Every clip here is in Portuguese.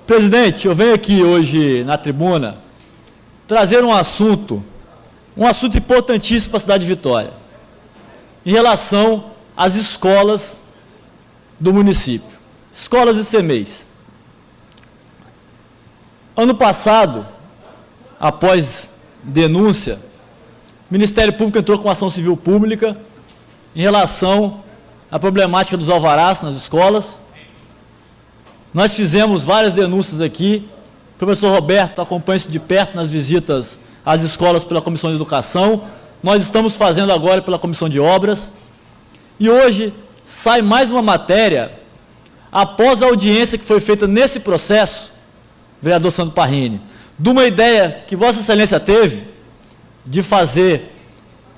Presidente, eu venho aqui hoje na tribuna trazer um assunto importantíssimo para a cidade de Vitória, em relação às escolas do município, escolas e CMEIs. Ano passado, após denúncia, o Ministério Público entrou com uma ação civil pública em relação à problemática dos alvarás nas escolas. Nós fizemos várias denúncias aqui, o professor Roberto acompanha isso de perto nas visitas às escolas pela Comissão de Educação, nós estamos fazendo agora pela Comissão de Obras, e hoje sai mais uma matéria, após a audiência que foi feita nesse processo, vereador Sandro Parrini, de uma ideia que Vossa Excelência teve de fazer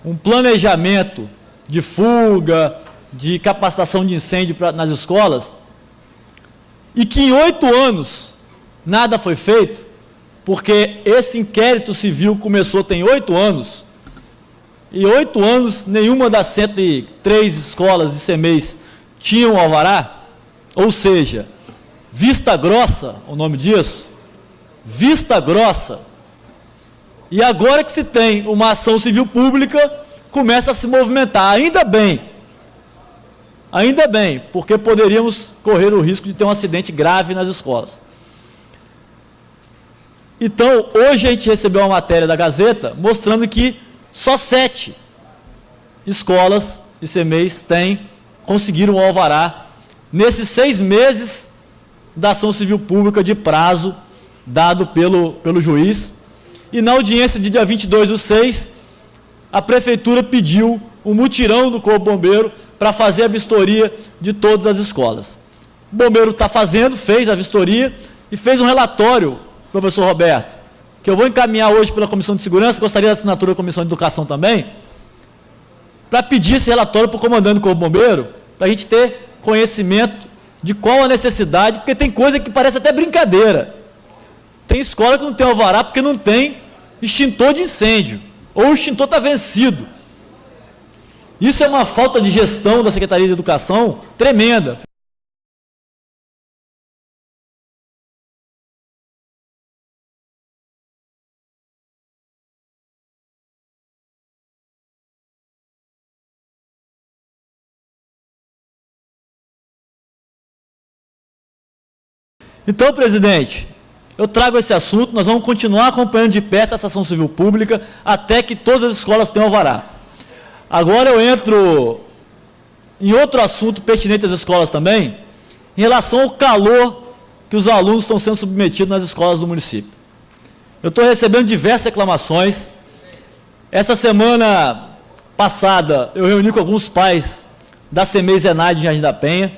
um planejamento de fuga, de capacitação de incêndio nas escolas, e que em 8 anos nada foi feito, porque esse inquérito civil começou tem 8 anos, e 8 anos nenhuma das 103 escolas e CMEIs tinham alvará, ou seja, vista grossa, o nome disso, vista grossa, e agora que se tem uma ação civil pública, começa a se movimentar, ainda bem, porque poderíamos correr o risco de ter um acidente grave nas escolas. Então, hoje a gente recebeu uma matéria da Gazeta mostrando que só 7 escolas e CMEIs conseguiram o alvará nesses 6 meses da ação civil pública de prazo dado pelo juiz. E na audiência de dia 22/6, a Prefeitura pediu um mutirão do Corpo Bombeiro para fazer a vistoria de todas as escolas. O bombeiro fez a vistoria e fez um relatório, professor Roberto, que eu vou encaminhar hoje pela Comissão de Segurança, gostaria da assinatura da Comissão de Educação também, para pedir esse relatório para o comandante do Corpo Bombeiro, para a gente ter conhecimento de qual a necessidade, porque tem coisa que parece até brincadeira. Tem escola que não tem alvará porque não tem extintor de incêndio, ou o extintor está vencido. Isso é uma falta de gestão da Secretaria de Educação tremenda. Então, presidente, eu trago esse assunto, nós vamos continuar acompanhando de perto essa ação civil pública até que todas as escolas tenham alvará. Agora eu entro em outro assunto pertinente às escolas também, em relação ao calor que os alunos estão sendo submetidos nas escolas do município. Eu estou recebendo diversas reclamações. Essa semana passada eu reuni com alguns pais da CMEI Zenaide de Jardim da Penha,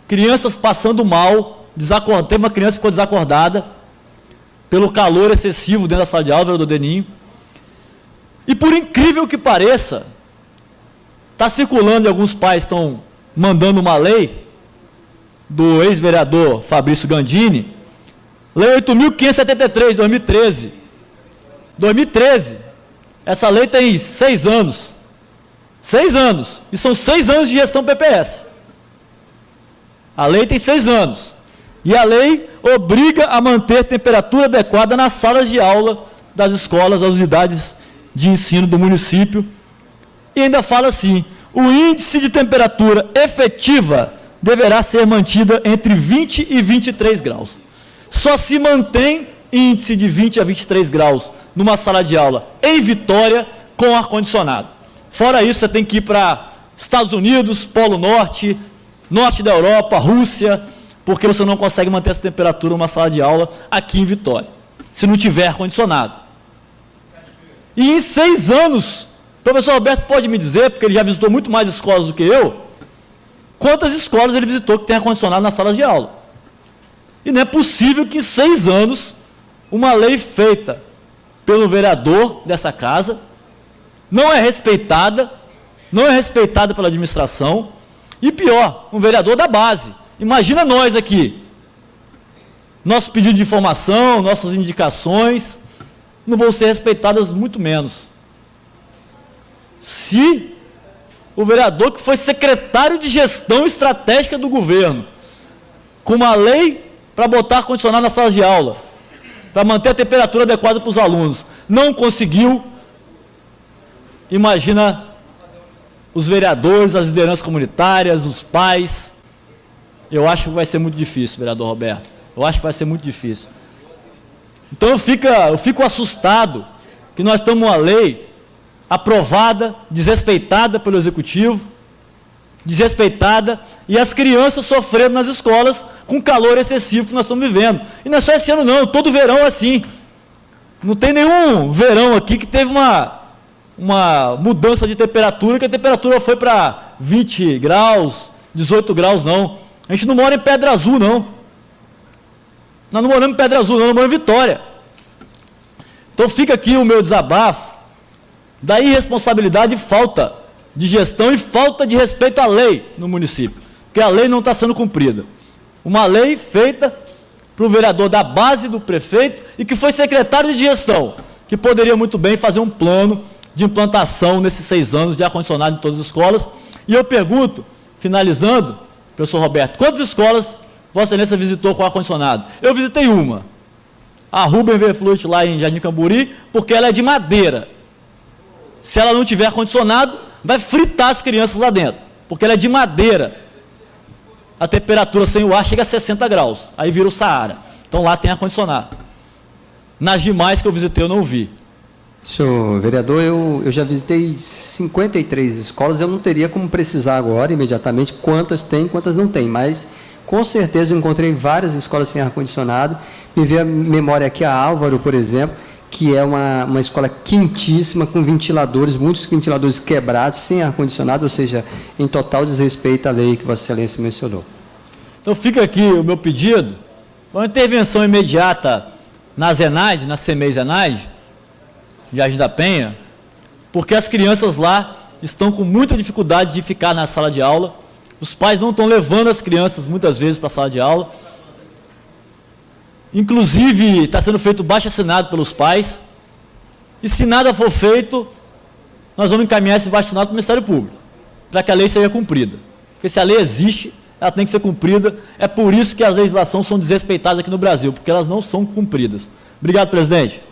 crianças passando mal, teve uma criança que ficou desacordada pelo calor excessivo dentro da sala de aula, vereador Deninho. E por incrível que pareça, está circulando e alguns pais estão mandando uma lei do ex-vereador Fabrício Gandini, lei 8.573 de 2013. 2013, essa lei tem 6 anos. 6 anos, e são 6 anos de gestão PPS. A lei tem 6 anos. E a lei obriga a manter temperatura adequada nas salas de aula das escolas, das unidades de ensino do município. E ainda fala assim, o índice de temperatura efetiva deverá ser mantida entre 20 e 23 graus. Só se mantém índice de 20 a 23 graus numa sala de aula em Vitória com ar-condicionado. Fora isso, você tem que ir para Estados Unidos, Polo Norte, Norte da Europa, Rússia, porque você não consegue manter essa temperatura numa sala de aula aqui em Vitória, se não tiver ar-condicionado. E em 6 anos, o professor Roberto pode me dizer, porque ele já visitou muito mais escolas do que eu, quantas escolas ele visitou que tem ar-condicionado nas salas de aula. E não é possível que em 6 anos, uma lei feita pelo vereador dessa casa, não é respeitada pela administração, e pior, um vereador da base. Imagina nós aqui, nosso pedido de informação, nossas indicações, não vão ser respeitadas muito menos. Se o vereador que foi secretário de gestão estratégica do governo, com uma lei para botar ar-condicionado na sala de aula, para manter a temperatura adequada para os alunos. Não conseguiu. Imagina os vereadores, as lideranças comunitárias, os pais. Eu acho que vai ser muito difícil, vereador Roberto. Eu acho que vai ser muito difícil. Então eu fico assustado que nós temos uma lei aprovada, desrespeitada pelo Executivo, desrespeitada, e as crianças sofrendo nas escolas com o calor excessivo que nós estamos vivendo. E não é só esse ano não, todo verão é assim. Não tem nenhum verão aqui que teve uma mudança de temperatura, que a temperatura foi para 20 graus, 18 graus, não. A gente não mora em Pedra Azul, não. Nós não moramos em Pedra Azul, não, nós moramos em Vitória. Então fica aqui o meu desabafo da irresponsabilidade e falta de gestão e falta de respeito à lei no município, porque a lei não está sendo cumprida. Uma lei feita para o vereador da base do prefeito e que foi secretário de gestão, que poderia muito bem fazer um plano de implantação nesses 6 anos de ar-condicionado em todas as escolas. E eu pergunto, finalizando, professor Roberto, quantas escolas Vossa Excelência visitou com ar-condicionado? Eu visitei uma, a Rubem Verfluit, lá em Jardim Camburi, porque ela é de madeira. Se ela não tiver ar-condicionado, vai fritar as crianças lá dentro, porque ela é de madeira. A temperatura sem o ar chega a 60 graus, aí vira o Saara. Então lá tem ar-condicionado. Nas demais que eu visitei, eu não vi. Senhor vereador, eu já visitei 53 escolas, eu não teria como precisar agora, imediatamente, quantas tem, quantas não tem, mas com certeza eu encontrei várias escolas sem ar-condicionado. Me veio a memória aqui a Álvaro, por exemplo, que é uma escola quentíssima, com ventiladores, muitos ventiladores quebrados, sem ar-condicionado, ou seja, em total desrespeito à lei que Vossa Excelência mencionou. Então fica aqui o meu pedido, uma intervenção imediata na Zenaide, na CEMEI Zenaide, Jardim da Penha, porque as crianças lá estão com muita dificuldade de ficar na sala de aula, os pais não estão levando as crianças muitas vezes para a sala de aula, inclusive está sendo feito baixo-assinado pelos pais, e se nada for feito, nós vamos encaminhar esse baixo-assinado para o Ministério Público, para que a lei seja cumprida, porque se a lei existe, ela tem que ser cumprida, é por isso que as legislações são desrespeitadas aqui no Brasil, porque elas não são cumpridas. Obrigado, presidente.